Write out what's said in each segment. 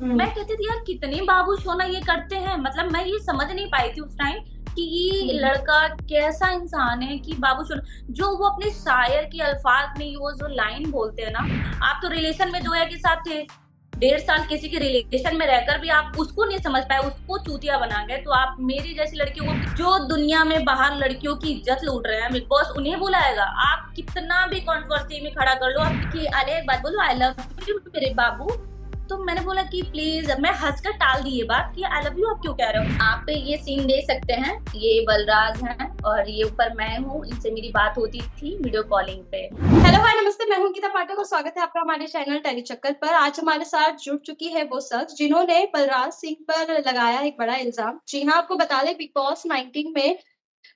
मैं हम्म। कहती थी यार कितने बाबू सोना ये करते हैं, मतलब मैं ये समझ नहीं पाई थी उस टाइम कि ये हम्म। लड़का कैसा इंसान है कि बाबू सोना जो वो अपने शायर के अल्फाज में वो जो लाइन बोलते हैं ना। आप तो रिलेशन में जोया के साथ थे, 1.5 साल किसी के रिलेशन में रहकर भी आप उसको नहीं समझ पाए, उसको चूतिया बना गए, तो आप मेरी जैसी लड़कियों को जो दुनिया में बाहर लड़कियों की इज्जत लूट रहे हैं बिग बॉस उन्हें बुलाएगा। आप कितना भी कंट्रोवर्सी में खड़ा कर लो आप कि आलिया एक बात बोलो, आई लव यू मेरे बाबू। तो मैंने बोला कि प्लीज, मैं हंसकर टाल दी ये बात कि आई लव यू आप क्यों कह रहे हो। आप ये सीन दे सकते हैं, ये बलराज हैं और ये ऊपर मैं हूँ, इनसे मेरी बात होती थी वीडियो कॉलिंग पे। हेलो हाय नमस्ते, मैं हूं अंकिता पाठक और स्वागत है आपका हमारे चैनल टेली चक्कर पर। आज हमारे साथ जुड़ चुकी है वो शख्स जिन्होंने बलराज सिंह पर लगाया एक बड़ा इल्जाम। जी हाँ, आपको बता दें बिग बॉस 19 में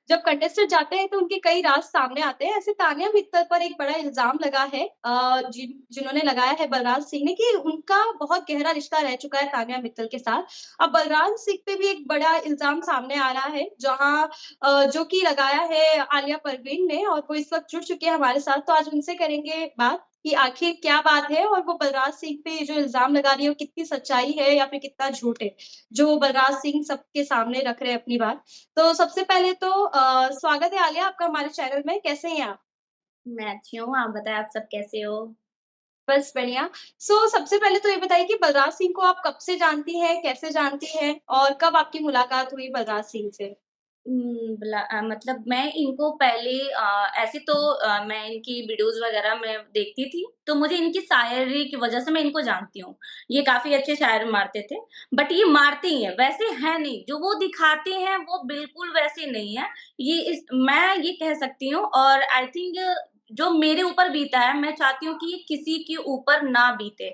जब कंटेस्टेंट जाते हैं तो उनके कई राज सामने आते हैं। ऐसे तानिया मित्तल पर एक बड़ा इल्जाम लगा है, जिन्होंने लगाया है बलराज सिंह ने, कि उनका बहुत गहरा रिश्ता रह चुका है तानिया मित्तल के साथ। अब बलराज सिंह पे भी एक बड़ा इल्जाम सामने आ रहा है, जहां जो कि लगाया है आलिया परवीन ने, और वो इस वक्त जुड़ चुके हैं हमारे साथ। तो आज उनसे करेंगे बात कि आखिर क्या बात है और वो बलराज सिंह पे जो इल्जाम लगा रही है वो कितनी सच्चाई है या फिर कितना झूठ है, जो बलराज सिंह सबके सामने रख रहे हैं अपनी बात। तो सबसे पहले तो स्वागत है आलिया आपका हमारे चैनल में। कैसे हैं आप? मैं अच्छी हूँ, आप बताएं आप सब कैसे हो। बस बढ़िया। सबसे पहले तो ये बताइए कि बलराज सिंह को आप कब से जानती हैं, कैसे जानती हैं और कब आपकी मुलाकात हुई बलराज सिंह से? मतलब मैं इनको पहले ऐसे तो मैं इनकी वीडियोस वगैरह मैं देखती थी, तो मुझे इनकी शायरी की वजह से मैं इनको जानती हूँ। ये काफ़ी अच्छे शायर मारते थे, बट ये मारते ही हैं, वैसे हैं नहीं। जो वो दिखाते हैं, वो बिल्कुल वैसे नहीं है। मैं ये कह सकती हूँ और आई थिंक जो मेरे ऊपर बीता है, मैं चाहती हूँ कि ये किसी के ऊपर ना बीते।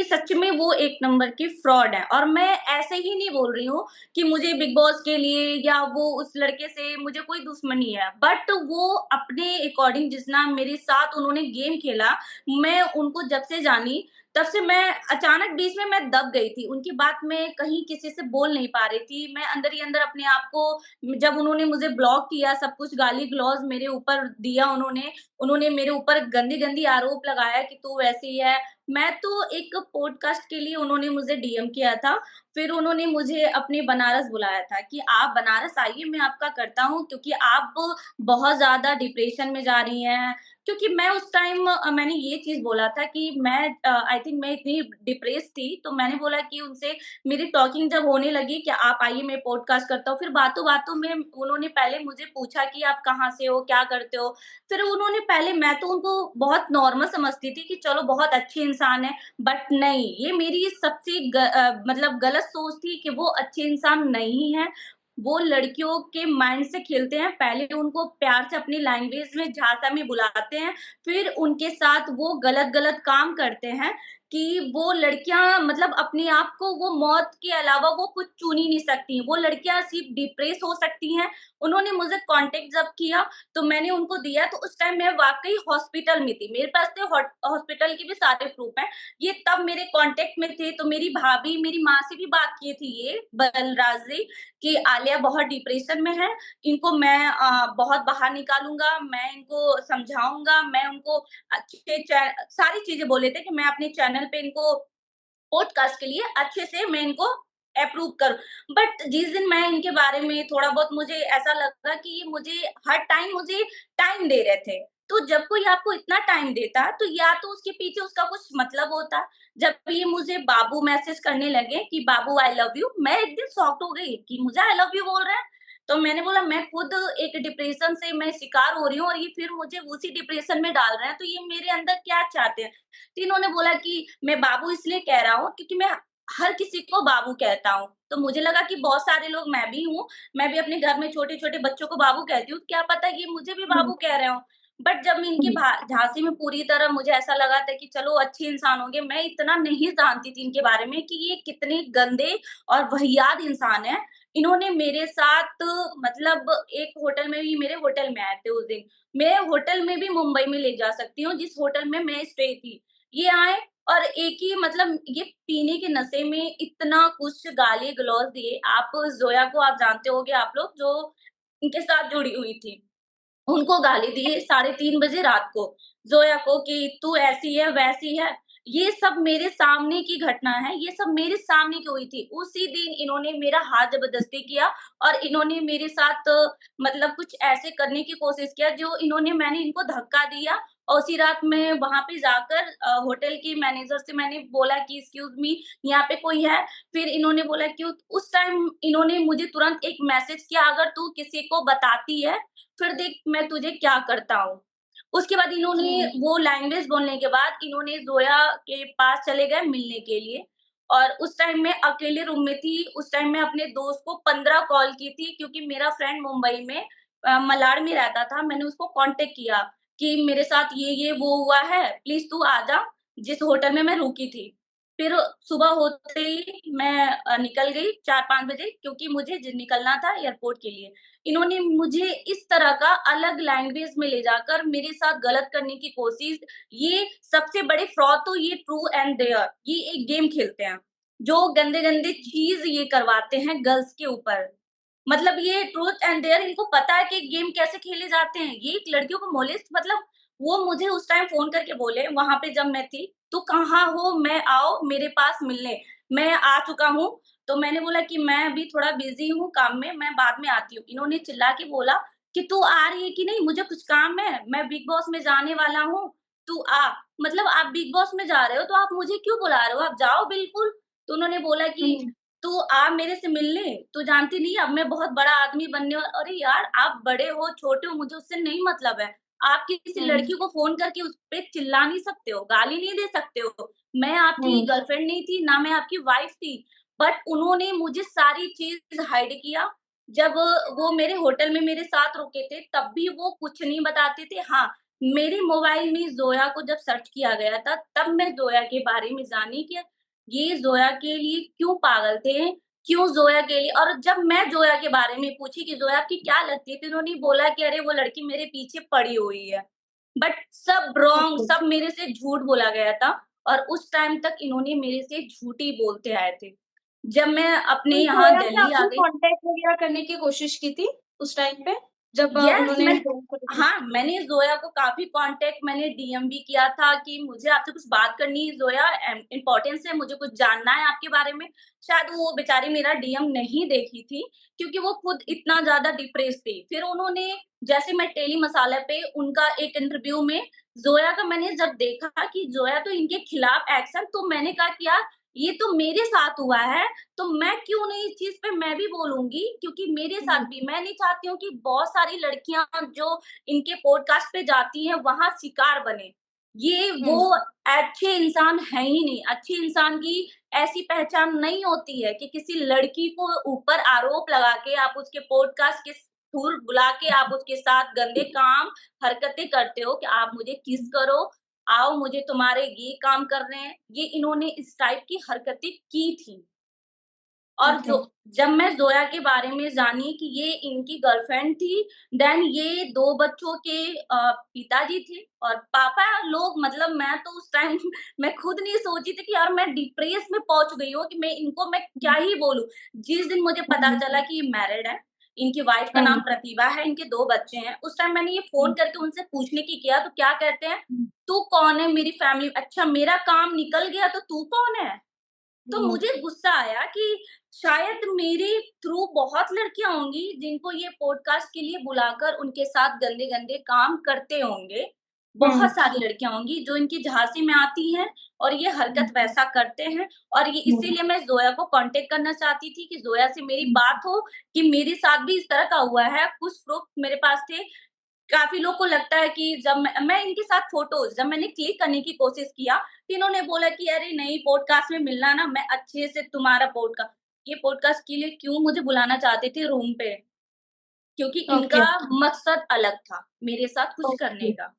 सच में वो एक नंबर की फ्रॉड है और मैं ऐसे ही नहीं बोल रही हूँ कि मुझे बिग बॉस के लिए या वो उस लड़के से मुझे कोई दुश्मनी है, बट वो अपने अकॉर्डिंग जितना मेरे साथ उन्होंने गेम खेला, मैं उनको जब से जानी तब से मैं अचानक बीच में मैं दब गई थी। उनकी बात मैं कहीं किसी से बोल नहीं पा रही थी। मैं अंदर ही अंदर अपने आप को, जब उन्होंने मुझे ब्लॉक किया, सब कुछ गाली-गलौज मेरे ऊपर दिया उन्होंने, उन्होंने मेरे ऊपर गंदी-गंदी आरोप लगाया कि तू वैसी है। मैं तो एक पॉडकास्ट के लिए उन्होंने मुझे डीएम किया था, फिर उन्होंने मुझे अपने बनारस बुलाया था कि आप बनारस आइए, मैं आपका करता हूँ, क्योंकि आप बहुत ज़्यादा डिप्रेशन में जा रही हैं। क्योंकि मैं उस टाइम मैंने ये चीज़ बोला था कि मैं आई थिंक मैं इतनी डिप्रेस्ड थी, तो मैंने बोला कि उनसे मेरी टॉकिंग जब होने लगी कि आप आइए मैं पॉडकास्ट करता हूँ, फिर बातों-बातों में उन्होंने पहले मुझे पूछा कि आप कहाँ से हो, क्या करते हो? फिर उन्होंने पहले, मैं तो उनको बहुत नॉर्मल समझती थी कि चलो बहुत अच्छे इंसान है, बट नहीं, ये मेरी सबसे मतलब गलत सोच थी कि वो अच्छे इंसान नहीं हैं। वो लड़कियों के माइंड से खेलते हैं, पहले उनको प्यार से अपनी लैंग्वेज में झाँसा में बुलाते हैं, फिर उनके साथ वो गलत-गलत काम करते हैं कि वो लड़कियाँ मतलब अपने आप को वो मौत के अलावा वो कुछ चुन ही नहीं सकती। वो लड़कियाँ सिर्फ़ डिप्रेस हो सकती हैं। उन्होंने मुझे कॉन्टैक्ट जब किया, तो मैंने उनको दिया, तो उस टाइम मैं वाक़ई हॉस्पिटल में थी। मेरे पास तो हॉस्पिटल के भी सारे प्रूफ़ हैं। ये तब मेरे कॉन्टैक्ट में थे, तो मेरी भाभी, मेरी माँ से भी बात की थी ये बलराज जी कि आलिया बहुत डिप्रेशन में है, इनको मैं बहुत बाहर निकालूँगा, मैं इनको समझाऊँगा, मैं उनको अच्छे चै सारी चीज़ें बोले थे कि मैं अपने चैनल पे इनको पॉडकास्ट के लिए अच्छे से मैं इनको अप्रूव करूँ। बट जिस दिन मैं इनके बारे में थोड़ा बहुत मुझे ऐसा लगा कि ये मुझे हर टाइम मुझे टाइम दे रहे थे। तो जब कोई आपको इतना टाइम देता है, तो या तो उसके पीछे उसका कुछ मतलब होता। जब ये मुझे बाबू मैसेज करने लगे कि बाबू आई लव यू, मैं एक दिन शॉक्ड हो गई कि मुझे आई लव यू बोल रहे हैं। तो मैंने बोला मैं खुद एक डिप्रेशन से मैं शिकार हो रही हूँ और ये फिर मुझे उसी डिप्रेशन में डाल रहे हैं, तो ये मेरे अंदर क्या चाहते हैं? तो इन्होंने बोला कि मैं बाबू इसलिए कह रहा हूँ क्योंकि मैं हर किसी को बाबू कहता हूँ। तो मुझे लगा कि बहुत सारे लोग, मैं भी हूँ, मैं भी अपने घर में छोटे-छोटे बच्चों को बाबू कहती हूँ, क्या पता ये मुझे भी हुँ, बाबू कह रहे हों। बट जब मैं इनके हुँ, झांसे में पूरी तरह मुझे ऐसा लगा था कि चलो अच्छे इंसान होंगे, मैं इतना नहीं जानती थी इनके बारे में कि ये कितने गंदे और वाहियात इंसान हैं। इन्होंने मेरे साथ मतलब एक होटल में भी, मेरे होटल में आए थे उस दिन। मैं होटल में भी मुंबई में ले जा सकती हूँ, जिस होटल में मैं स्टे थी। ये आए और एक ही मतलब ये पीने के नशे में इतना कुछ गाली-गलौज दिए। आप ज़ोया को आप जानते होंगे आप लोग, जो इनके साथ जुड़ी हुई थी। उनको गाली दिए 3:30 बजे रात को, ज़ोया को कि तू ऐसी है, वैसी है। ये सब मेरे सामने की घटना है, ये सब मेरे सामने की हुई थी। उसी दिन इन्होंने मेरा हाथ ज़बरदस्ती किया और इन्होंने मेरे साथ मतलब कुछ ऐसे करने की कोशिश किया जो मैंने इनको धक्का दिया और उसी रात मैं वहाँ पे जाकर होटल की मैनेजर से मैंने बोला कि एक्सक्यूज़ मी, यहाँ पे कोई है? फिर इन्होंने बोला कि उस टाइम इन्होंने मुझे तुरंत एक मैसेज किया, अगर तू किसी को बताती है, फिर देख मैं तुझे क्या करता हूँ। उसके बाद इन्होंने हुँ, वो लैंग्वेज बोलने के बाद इन्होंने ज़ोया के पास चले गए मिलने के लिए और उस टाइम मैं अकेले रूम में थी। उस टाइम मैं अपने दोस्त को 15 कॉल की थी क्योंकि मेरा फ्रेंड मुंबई में मलाड में रहता था। मैंने उसको कॉन्टैक्ट किया कि मेरे साथ ये वो हुआ है, प्लीज़ तू आ जा, जिस होटल में मैं रुकी थी। फिर सुबह होते ही मैं निकल गई 4-5 बजे क्योंकि मुझे निकलना था एयरपोर्ट के लिए। इन्होंने मुझे इस तरह का अलग लैंग्वेज में ले जाकर मेरे साथ गलत करने की कोशिश, ये सबसे बड़े फ्रॉड तो ये ट्रू एंड डेयर, ये एक गेम खेलते हैं, जो गंदे-गंदे चीज़ ये करवाते हैं गर्ल्स के ऊपर। मतलब ये ट्रूथ एंड डेयर इनको पता है कि गेम कैसे खेले जाते हैं। ये एक लड़कियों को मोलिस्ट मतलब वो मुझे उस टाइम फ़ोन करके बोले वहाँ पे जब मैं थी, "तू कहाँ हो? मैं आओ मेरे पास मिलने।" मैं आ चुका हूँ, तो मैंने बोला कि मैं अभी थोड़ा बिज़ी हूँ काम में, मैं बाद में आती हूँ। इन्होंने चिल्ला के बोला कि, "तू आ रही है कि नहीं? मुझे कुछ काम है, मैं बिग बॉस में जाने वाला हूँ, तू आ।" मतलब आप बिग बॉस में जा रहे हो, तो आप मुझे क्यों बुला रहे हो? आप जाओ बिल्कुल। तो उन्होंने बोला कि हुँ, तू आ मेरे से मिलने, तू जानती नहीं अब मैं बहुत बड़ा आदमी बनने अरे यार आप बड़े हो, छोटे हो, मुझे उससे नहीं मतलब है। आप किसी हुँ, लड़की को फ़ोन करके उस पे चिल्ला नहीं सकते हो, गाली नहीं दे सकते हो। मैं आपकी हुँ, गर्लफ्रेंड नहीं थी, ना मैं आपकी वाइफ़ थी। बट उन्होंने मुझे सारी चीज़ हाइड किया। जब वो मेरे होटल में मेरे साथ रुके थे, तब भी वो कुछ नहीं बताते थे। हाँ, मेरे मोबाइल में ज़ोया को जब सर्च किया गया था, तब मैं ज़ोया के बारे में जानी कि ये ज़ोया के लिए क्यों पागल थे? क्यों ज़ोया के लिए और जब मैं ज़ोया के बारे में पूछी कि ज़ोया आपकी क्या लगती है? तो इन्होंने बोला कि अरे वो लड़की मेरे पीछे पड़ी हुई है। बट सब रॉन्ग, ओके। सब मेरे से झूठ बोला गया था और उस टाइम तक इन्होंने मेरे से झूठ ही बोलते आए थे। जब मैं अपने तो यहाँ ज़ोया से दिल्ली आ आपने गई कॉन्टैक्ट वगैरह करने की कोशिश की थी उस टाइम पे? जब यस उन्होंने मैं ज़ोया को रिक्वेस्ट हाँ, मैंने ज़ोया को काफ़ी कॉन्टैक्ट मैंने डीएम भी किया था कि मुझे आपसे कुछ बात करनी है ज़ोया इम्पोर्टेंस है, मुझे कुछ जानना है आपके बारे में। शायद वो बेचारी मेरा डीएम नहीं देखी थी क्योंकि वो खुद इतना ज़्यादा डिप्रेस्ड थी। फिर उन्होंने जैसे मैं टेली मसाला पे उनका एक इंटरव्यू में ज़ोया का मैंने जब देखा कि ज़ोया तो इनके खिलाफ एक्शन तो मैंने कहा कि यार ये तो मेरे साथ हुआ है तो मैं क्यों नहीं इस चीज़ पे मैं भी बोलूँगी क्योंकि मेरे साथ हुँ, भी मैं नहीं चाहती हूँ कि बहुत सारी लड़कियाँ जो इनके पॉडकास्ट पे जाती हैं वहाँ शिकार बने। ये वो हुँ, अच्छे इंसान हैं ही नहीं, अच्छे इंसान की ऐसी पहचान नहीं होती है कि किसी लड़की को ऊपर आरोप लगा के आप उसके पॉडकास्ट के थ्रू बुला के आप उसके साथ गंदे काम, हरकतें करते हो कि आप मुझे किस करो, आओ मुझे तुम्हारे ये काम करने हैं। ये इन्होंने इस टाइप की हरकतें की थी। और ओके। जो जब मैं ज़ोया के बारे में जानी कि ये इनकी गर्लफ्रेंड थी, देन ये 2 बच्चों के पिताजी थे और पापा लोग मतलब मैं तो उस टाइम मैं खुद नहीं सोची थी कि यार मैं डिप्रेस में पहुँच गई हूँ कि मैं क्या हुँ, ही बोलूँ। जिस दिन मुझे पता हुँ, चला कि ये मैरिड है, इनकी वाइफ का नाम हुँ, प्रतिभा है, इनके 2 बच्चे हैं, उस टाइम मैंने ये फ़ोन हुँ, करके उनसे पूछने की किया तो क्या कहते हैं, हुँ, "तू कौन है मेरी फैमिली अच्छा मेरा काम निकल गया तो तू कौन है?" तो हुँ, मुझे गुस्सा आया कि शायद मेरे थ्रू बहुत लड़कियाँ होंगी जिनको ये पॉडकास्ट के लिए बुलाकर उनके साथ गंदे-गंदे काम करते होंगे। हुँ, बहुत सारी लड़कियाँ होंगी जो इनकी झांसी में आती हैं और ये हुँ, हरकत वैसा करते हैं और ये हुँ, इसीलिए मैं ज़ोया को कॉन्टैक्ट करना चाहती थी कि ज़ोया से मेरी हुँ, बात हो कि मेरे साथ भी इस तरह का हुआ है। कुछ प्रूफ मेरे पास थे काफ़ी लोग को लगता है कि जब मैं इनके साथ फ़ोटोज़ जब मैंने क्लिक करने की कोशिश किया, तो इन्होंने बोला कि अरे नहीं पॉडकास्ट में मिलना ना मैं अच्छे से तुम्हारा ये पॉडकास्ट के लिए क्यों मुझे बुलाना चाहते थे रूम पे, क्योंकि ओके, इनका मकसद अलग था, मेरे साथ कुछ करने ओके, का।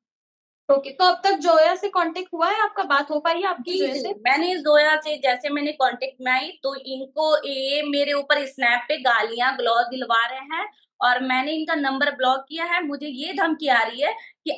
ओके। तो अब तक ज़ोया से कॉन्टैक्ट हुआ है आपका? बात हो पाई है आपकी जी, ज़ोया जी। से? मैंने ज़ोया से जैसे मैंने कॉन्टैक्ट में आई तो इनको ये मेरे ऊपर स्नैप पे गालियाँ गलौज दिलवा रहे हैं और मैंने इनका नंबर ब्लॉक किया है। मुझे ये धमकी आ रही है कि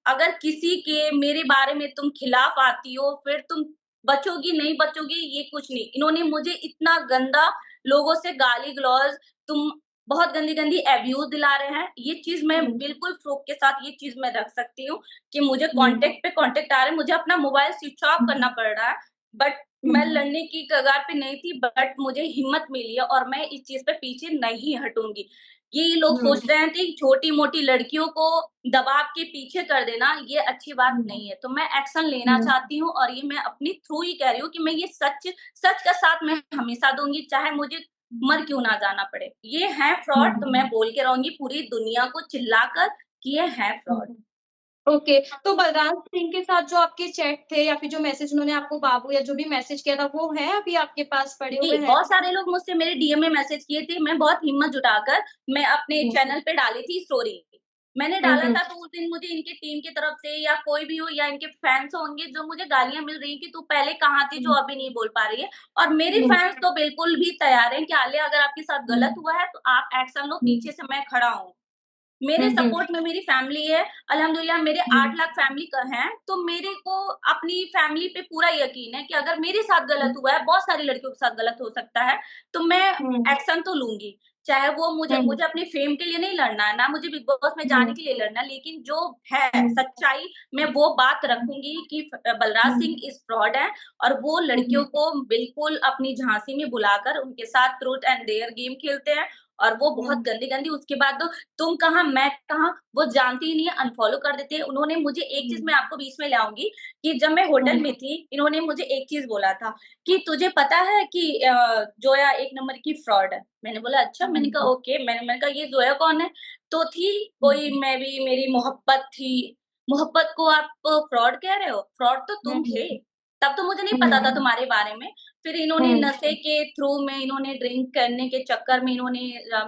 अगर किसी के मेरे बारे में तुम खिलाफ आती हो, फिर तुम बचोगी, नहीं बचोगी ये कुछ नहीं। इन्होंने मुझे इतना गंदा लोगों से गाली-गलौज तुम बहुत गंदी-गंदी अब्यूज़ दिला रहे हैं। ये चीज़ मैं हुँ, बिल्कुल प्रूफ़ के साथ ये चीज़ मैं रख सकती हूँ कि मुझे हुँ, कॉन्टैक्ट पे कॉन्टैक्ट आ रहे हैं, मुझे अपना मोबाइल स्विच ऑफ करना पड़ रहा है, बट मैं हुँ, लड़ने की कगार पे नहीं थी, बट मुझे हिम्मत मिली है और मैं इस चीज़ पे पीछे नहीं हटूँगी। ये लोग हुँ, सोच रहे हैं कि छोटी-मोटी लड़कियों को दबा के पीछे कर देना, ये अच्छी बात हुँ, नहीं है। तो मैं एक्शन लेना हुँ, चाहती हूँ और ये मैं अपनी थ्रू ही कह रही हूँ कि मैं ये सच सच का साथ मैं हमेशा दूँगी, चाहे मुझे मर क्यों ना जाना पड़े। ये हैं फ्रॉड तो मैं हुँ, बोल के रहूँगी पूरी दुनिया को चिल्लाकर कि ये हैं फ्रॉड। हुँ। ओके, तो बलराज सिंह के साथ जो आपके चैट थे या फिर जो मैसेज उन्होंने आपको बाबू या जो भी मैसेज किया था, वो है अभी आपके पास पड़े जी, हुए हैं? बहुत सारे लोग मुझसे मेरे डीएम में मैसेज किए थे, मैं बहुत हिम्मत जुटाकर मैं अपने हुँ, चैनल पे डाली थी स्टोरी। मैंने हुँ, डाला हुँ, था तो उस दिन मुझे इनकी टीम की तरफ से या कोई भी हो या इनके फैन्स होंगे जो मुझे गालियाँ मिल रही हैं कि तू पहले कहाँ थी जो हुँ, अभी नहीं बोल पा रही है। और मेरे हुँ, फैन्स तो बिल्कुल भी तैयार हैं कि आलिया अगर आपके साथ हुँ, गलत हुआ है तो आप एक्शन लो, हुँ, पीछे से मैं खड़ा हूँ। मेरे हुँ, हुँ, सपोर्ट में मेरी फैमिली है, अल्हम्दुलिल्लाह मेरे हुँ, 8 लाख फैमिली का हैं, तो मेरे को अपनी फैमिली पे पूरा यकीन है कि अगर मेरे साथ गलत हुआ है, बहुत सारी लड़कियों के साथ गलत हो सकता है, तो मैं हुँ, एक्शन तो लूँगी। चाहे वो मुझे हुँ, मुझे अपनी फेम के लिए नहीं लड़ना है, ना मुझे बिग बॉस में जाने हुँ, के लिए लड़ना है, लेकिन जो है हुँ, सच्चाई, मैं वो बात रखूँगी कि बलराज हुँ, सिंह इज़ फ्रॉड है और वो लड़कियों हुँ, को बिल्कुल अपनी झांसी में बुलाकर उनके साथ ट्रूथ एंड डेयर गेम खेलते हैं और वो बहुत हुँ, गंदी-गंदी उसके बाद तो तुम कहाँ, मैं कहाँ, वो जानती ही नहीं है, अनफ़ॉलो कर देते हैं। उन्होंने मुझे एक चीज़ हुँ, मैं आपको बीच में लाऊँगी कि जब मैं होटल हुँ, में थी, इन्होंने मुझे एक चीज़ बोला था कि तुझे पता है कि जोया एक नंबर की फ्रॉड है। मैंने बोला अच्छा, मैंने कहा हुँ, ओके, मैंने कहा ये जोया कौन है? तो थी कोई हुँ, मे बी मेरी मोहब्बत थी। मोहब्बत को आप फ्रॉड कह रहे हो? फ्रॉड तो हुँ, तुम थे। तब तो मुझे नहीं पता था हुँ, तुम्हारे बारे में। फिर इन्होंने हुँ, नशे के थ्रू में इन्होंने ड्रिंक करने के चक्कर में इन्होंने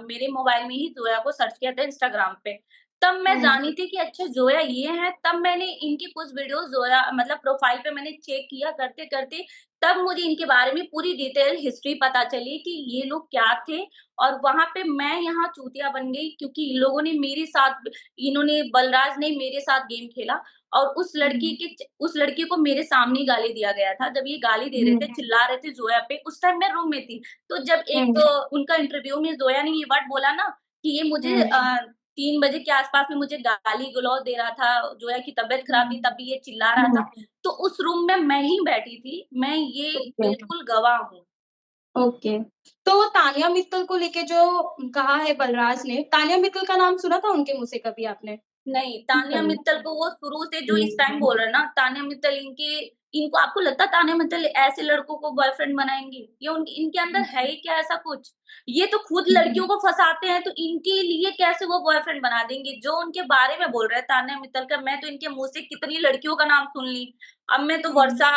मेरे मोबाइल में ही जोया को सर्च किया था इंस्टाग्राम पे। तब मैं हुँ, जानी थी कि अच्छा जोया ये है, तब मैंने इनकी कुछ वीडियोज़ जोया मतलब प्रोफ़ाइल पे मैंने चेक किया करते-करते, तब मुझे इनके बारे में पूरी डिटेल हिस्ट्री पता चली कि ये लोग क्या थे और वहाँ पे मैं यहाँ चूतिया बन गई क्योंकि इन लोगों ने मेरे साथ इन्होंने बलराज ने मेरे साथ गेम खेला और उस लड़की को मेरे सामने ही गाली दिया गया था। जब ये गाली दे रहे थे, चिल्ला रहे थे जोया पे, उस टाइम मैं रूम में थी। तो जब एक हुँ, उनका इंटरव्यू में जोया ने ये वर्ड बोला ना कि ये मुझे हुँ, 3 बजे के आस-पास में मुझे गाली-गलौज दे रहा था, जोया की तबीयत खराब थी तब भी ये चिल्ला रहा था। हुँ, तो उस रूम में मैं ही बैठी थी। मैं ये ओके। बिल्कुल गवाह हूँ। ओके। तो तान्या मित्तल को लेके जो कहा है बलराज ने, तान्या मित्तल का नाम सुना था उनके मुँह से कभी आपने? नहीं, तान्या मित्तल को वो शुरू से जो इस टाइम बोल रहे हैं ना, तान्या मित्तल इनको आपको लगता है तान्या मित्तल ऐसे लड़कों को बॉयफ्रेंड बनाएँगी? ये उनके इनके अंदर है ही क्या ऐसा कुछ? ये तो खुद लड़कियों को फँसाते हैं, तो इनके लिए कैसे वो बॉयफ्रेंड बना देंगे? जो उनके बारे में बोल रहे हैं तान्या मित्तल का, मैं तो इनके मुँह से कितनी लड़कियों का नाम सुन ली। अब मैं तो हुँ, वर्षा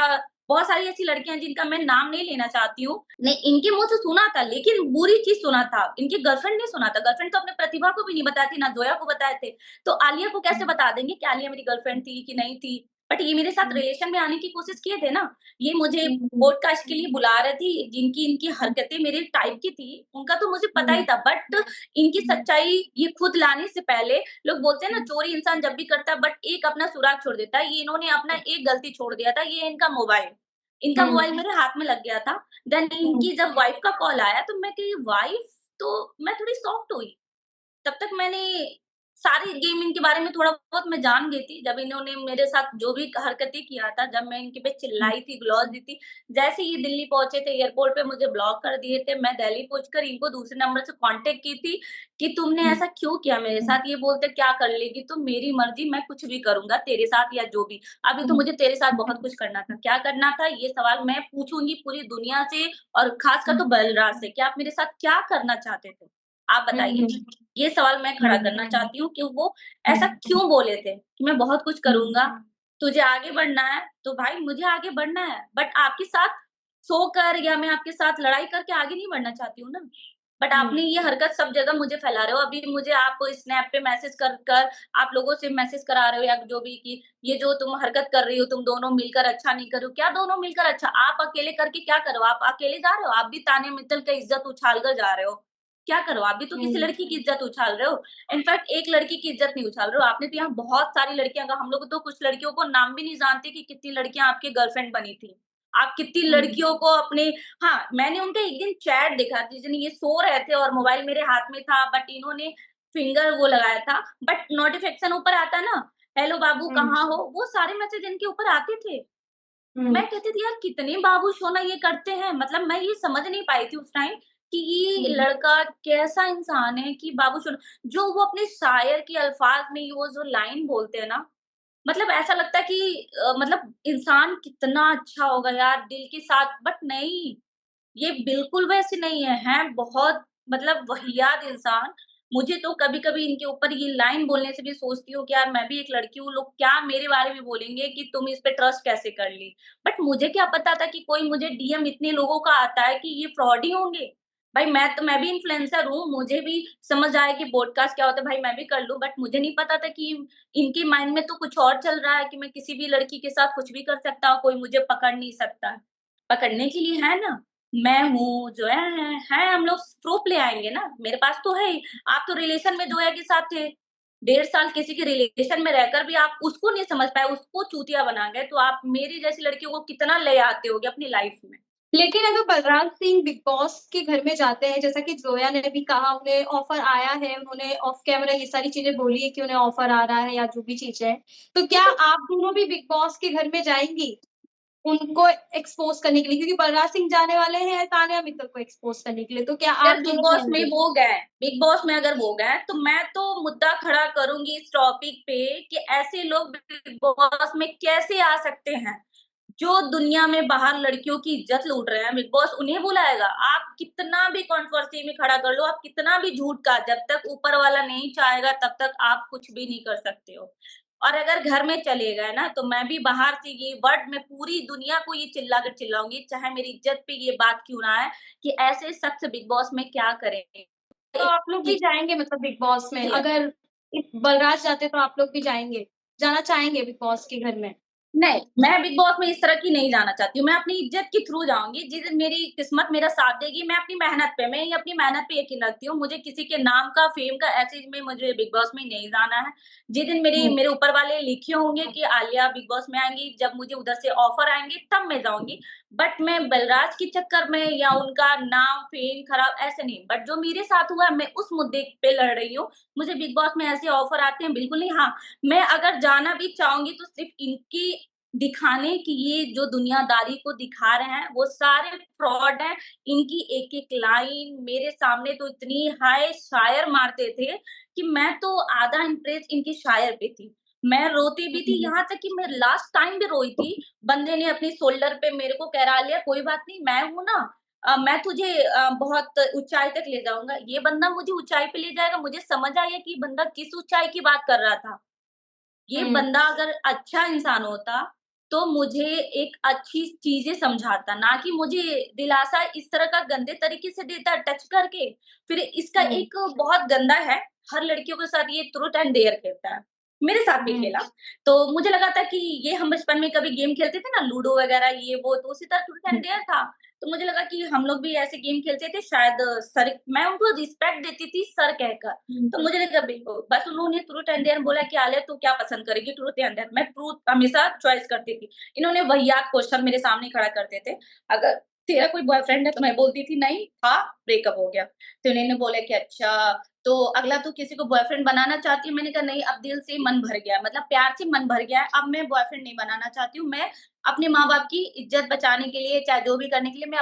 बहुत सारी ऐसी लड़कियाँ हैं जिनका मैं नाम नहीं लेना चाहती हूँ। नहीं, इनके मुँह से सुना था, लेकिन बुरी चीज़ सुना था। इनकी गर्लफ्रेंड ने सुना था, गर्लफ्रेंड तो अपने प्रतिभा को भी नहीं बताई थी, ना जोया को बताए थे। तो आलिया को कैसे बता देंगे कि आलिया मेरी गर्लफ्रेंड थी कि नहीं थी? बट ये मेरे साथ हुँ, रिलेशन में आने की कोशिश किए थे ना। ये मुझे हुँ, हुँ, पॉडकास्ट के लिए बुला रहे थे, जिनकी इनकी हरकतें मेरे टाइप की थी, उनका तो मुझे पता ही हुँ, था। बट इनकी हुँ, सच्चाई ये खुद लाने से पहले लोग बोलते हैं ना चोरी इंसान जब भी करता है बट एक अपना सुराग छोड़ देता है। ये इन्होंने अपना एक गलती छोड़ दिया था, ये इनका मोबाइल। इनका हुँ, मोबाइल मेरे हाथ में लग गया था। देन हुँ, इनकी जब वाइफ का कॉल आया तो मैं कही वाइफ? तो मैं थोड़ी शॉक्ड हुई। तब तक मैंने सारी गेम इनके बारे में थोड़ा बहुत मैं जान गई थी। जब इन्होंने मेरे साथ जो भी हरकतें किया था, जब मैं इनके पे हुँ, चिल्लाई थी, ग्लॉस दी थी, जैसे ही ये दिल्ली पहुँचे थे एयरपोर्ट पे मुझे ब्लॉक कर दिए थे। मैं दिल्ली पहुँचकर इनको दूसरे नंबर से कॉन्टैक्ट की थी कि तुमने हुँ, ऐसा क्यों किया मेरे हुँ, साथ? ये बोलते क्या कर लेगी तू? मेरी मर्ज़ी, मैं कुछ भी करूँगा तेरे साथ या जो भी। अभी तो हुँ, मुझे तेरे साथ बहुत कुछ करना था। क्या करना था? ये सवाल मैं पूछूँगी पूरी दुनिया से और ख़ासकर तो बलराज से कि आप मेरे साथ क्या करना चाहते थे? आप हुँ, बताइए। हुँ, ये सवाल मैं खड़ा करना चाहती हूँ कि वो ऐसा हुँ, क्यों बोले थे कि मैं बहुत कुछ हुँ, करूँगा, तुझे आगे बढ़ना है, तो भाई मुझे आगे बढ़ना है, बट आपके साथ सोकर या मैं आपके साथ लड़ाई करके आगे नहीं बढ़ना चाहती हूँ ना। बट हुँ, आपने ये हरकत सब जगह मुझे फैला रहे हो, अभी मुझे आप स्नैप पे मैसेज कर कर आप लोगों से मैसेज करा रहे हो या जो भी कि ये जो तुम हरकत कर रही हो, तुम दोनों मिलकर अच्छा नहीं कर रहे हो। क्या दोनों मिलकर अच्छा? आप अकेले करके क्या करो? आप अकेले जा रहे हो? आप भी ताने मित्तल का इज़्ज़त उछाल कर जा रहे हो। क्या करो? आप भी तो किसी हुँ, लड़की की इज़्ज़त उछाल रहे हो। इनफैक्ट एक लड़की की इज़्ज़त नहीं उछाल रहे हो, आपने तो यहाँ बहुत सारी लड़कियाँ का हम लोग तो कुछ लड़कियों को नाम भी नहीं जानते कि कितनी लड़कियाँ आपकी गर्लफ्रेंड बनी थी। आप कितनी हुँ, लड़कियों को अपने हाँ, मैंने उनका एक दिन चैट देखा, जिस दिन ये सो रहे थे और मोबाइल मेरे हाथ में था, बट इन्होंने फिंगर वो लगाया था, बट नोटिफ़िकेशन ऊपर आता ना, हेलो बाबू हुँ, कहाँ हो? वो सारे मैसेज इनके ऊपर आते थे। हुँ, मैं कहती थी यार कितने बाबू शोना ये करते हैं, मतलब मैं ये समझ नहीं पाई थी उस टाइम कि ये हुँ, लड़का कैसा इंसान है कि बाबू शोना जो वो अपने शायर के अल्फाज में वो जो लाइन बोलते हैं ना, मतलब ऐसा लगता है कि मतलब इंसान कितना अच्छा होगा यार दिल के साथ, बट नहीं, ये बिल्कुल वैसे नहीं है, हैं बहुत मतलब वाहियात इंसान। मुझे तो कभी-कभी इनके ऊपर ये लाइन बोलने से भी सोचती हूँ कि यार मैं भी एक लड़की हूँ, लोग क्या मेरे बारे में बोलेंगे कि तुम इस पे ट्रस्ट कैसे कर ली? बट मुझे क्या पता था कि कोई मुझे डीएम इतने लोगों का आता है कि ये फ्रॉड ही होंगे। भाई मैं भी इन्फ्लुएंसर हूँ, मुझे भी समझ आया कि पॉडकास्ट क्या होता है, भाई मैं भी कर लूँ, बट मुझे नहीं पता था कि इनके माइंड में तो कुछ और चल रहा है कि मैं किसी भी लड़की के साथ कुछ भी कर सकता हूँ, कोई मुझे पकड़ नहीं सकता। पकड़ने के लिए है ना, मैं हूँ, जोया है हम लोग प्रूफ ले आएँगे ना, मेरे पास तो है ही। आप तो रिलेशन में जोया के साथ थे, 1.5 साल किसी के रिलेशन में रहकर भी आप उसको नहीं समझ पाए, उसको चूतिया बना गए, तो आप मेरी जैसी लड़कियों को कितना ले आते होगे अपनी लाइफ़ में। लेकिन अगर बलराज सिंह बिग बॉस के घर में जाते हैं, जैसा कि ज़ोया ने भी कहा उन्हें ऑफ़र आया है, उन्होंने ऑफ कैमरा ये सारी चीज़ें बोली है कि उन्हें ऑफ़र आ रहा है या जो भी चीज़ें हैं। तो ये क्या तो आप दोनों भी बिग बॉस के घर में जाएँगी? उनको एक्सपोज़ करने के लिए क्योंकि बलराज सिंह जाने वाले हैं तान्या मित्तल को एक्सपोज़ करने के लिए, तो क्या अगर आप बिग दोनों बॉस में जाएँगे? वो गए बिग बॉस में अगर वो गए, तो मैं तो मुद्दा खड़ा करूँगी इस टॉपिक पे कि ऐसे लोग बिग बॉस में कैसे आ सकते हैं? जो दुनिया में बाहर लड़कियों की इज़्ज़त लूट रहे हैं, बिग बॉस उन्हें बुलाएगा। आप कितना भी कंट्रोवर्सी में खड़ा कर लो, आप कितना भी झूठ का जब तक ऊपर वाला नहीं चाहेगा तब तक आप कुछ भी नहीं कर सकते हो। और अगर घर में चले गए ना, तो मैं भी बाहर से ये वर्ड मैं पूरी दुनिया को ये चिल्ला कर चिल्लाऊँगी, चाहे मेरी इज़्ज़त पे ये बात क्यों ना आए, कि ऐसे शख्स बिग बॉस में क्या करेंगे? तो एक आप लोग भी चीज़ जाएँगे मतलब बिग बॉस में? है अगर इस बलराज जाते तो आप लोग भी जाएँगे? जाना चाहेंगे बिग बॉस के घर में? नहीं, मैं बिग बॉस में इस तरह की नहीं जाना चाहती हूँ। मैं अपनी इज़्ज़त के थ्रू जाऊँगी, जिस दिन मेरी किस्मत मेरा साथ देगी, मैं अपनी मेहनत पे मैं ये अपनी मेहनत पे यकीन रखती हूँ। मुझे किसी के नाम का, फ़ेम का ऐसे में मुझे बिग बॉस में नहीं जाना है। जिस दिन हुँ। मेरे ऊपर वाले लिखे होंगे कि आलिया बिग बॉस में आएँगी, जब मुझे उधर से ऑफ़र आएँगे तब मैं जाऊँगी। बट मैं बलराज के चक्कर में या उनका नाम, फ़ेम खराब ऐसे नहीं। बट जो मेरे साथ हुआ है, मैं उस मुद्दे पे लड़ रही हूँ। मुझे बिग बॉस में ऐसे ऑफ़र आते हैं, बिल्कुल नहीं हाँ, मैं अगर जाना भी चाहूँगी तो सिर्फ़ इनकी दिखाने की ये जो दुनियादारी को दिखा रहे हैं, वो सारे फ्रॉड हैं। इनकी एक-एक लाइन मेरे सामने तो इतनी हाय शायर मारते थे कि मैं तो आधा इम्प्रेस इनके शायर पे थी। मैं रोती भी थी, हुँ। यहाँ तक कि मैं लास्ट टाइम भी रोई थी। बंदे ने अपनी शोल्डर पे मेरे को करा लिया, "कोई बात नहीं, मैं हूँ ना मैं तुझे बहुत ऊँचाई तक ले जाऊँगा।" ये बंदा मुझे ऊँचाई पे ले जाएगा, मुझे समझ आया कि ये बंदा किस ऊँचाई की बात कर रहा था। ये हुँ। बंदा अगर अच्छा इंसान होता, तो मुझे एक अच्छी चीज़ें समझाता, ना कि मुझे दिलासा इस तरह का गंदे तरीके से देता टच करके। फिर इसका हुँ, एक बहुत गंदा है, हर लड़कियों के साथ ये ट्रूथ एंड डेयर खेलता है। मेरे साथ भी हुँ, खेला, तो मुझे लगा था कि ये हम बचपन में कभी गेम खेलते थे ना लूडो वगैरह ये वो, तो उसी तरह ट्रूथ हुँ, एंड डेयर था। तो मुझे लगा कि हम लोग भी ऐसे गेम खेलते थे शायद सर मैं उनको रिस्पेक्ट देती थी सर कहकर। हुँ, तो मुझे लगा बस उन्होंने ट्रूथ एंड डेयर बोला कि आलिया तू क्या पसंद करेगी ट्रूथ या डेयर? मैं ट्रूथ हमेशा चॉइस करती थी। इन्होंने वाहियात क्वेश्चन मेरे सामने खड़ा करते थे। अगर तेरा कोई बॉयफ्रेंड है? तो मैं बोलती थी नहीं था, ब्रेकअप हो गया। तो इन्होंने बोला कि अच्छा तो अगला तू किसी को बॉयफ्रेंड बनाना चाहती है? मैंने कहा नहीं अब दिल से मन भर गया है, मतलब प्यार से मन भर गया है, अब मैं बॉयफ्रेंड नहीं बनाना चाहती हूँ। मैं अपने माँ-बाप की इज़्ज़त बचाने के लिए चाहे जो भी करने के लिए मैं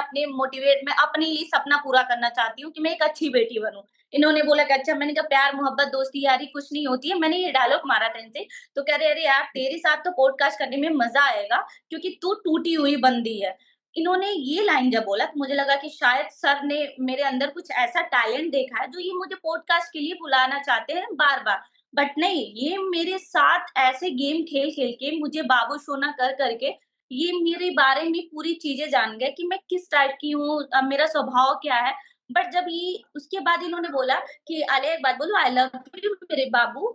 अपने लिए सपना पूरा करना चाहती हूँ कि मैं एक अच्छी बेटी बनूँ। इन्होंने बोला कि अच्छा मैंने कहा प्यार, मोहब्बत, दोस्ती, यारी कुछ नहीं होती है। मैंने ये डायलॉग मारा था इनसे, तो कह रहे अरे यार तेरे साथ तो पॉडकास्ट करने में मज़ा आएगा क्योंकि तू टूटी हुई बंदी है। इन्होंने ये लाइन जब बोला तो मुझे लगा कि शायद सर ने मेरे अंदर कुछ ऐसा टैलेंट देखा है जो ये मुझे पॉडकास्ट के लिए बुलाना चाहते हैं बार-बार। बट नहीं, ये मेरे साथ ऐसे गेम खेल-खेल के मुझे बाबू सोना कर कर के ये मेरे बारे में पूरी चीज़ें जान गए कि मैं किस टाइप की हूँ मेरा स्वभाव क्या है। बट जब ये उसके बाद इन्होंने बोला कि आलिया एक बात बोलूँ आई लव यू मेरे बाबू।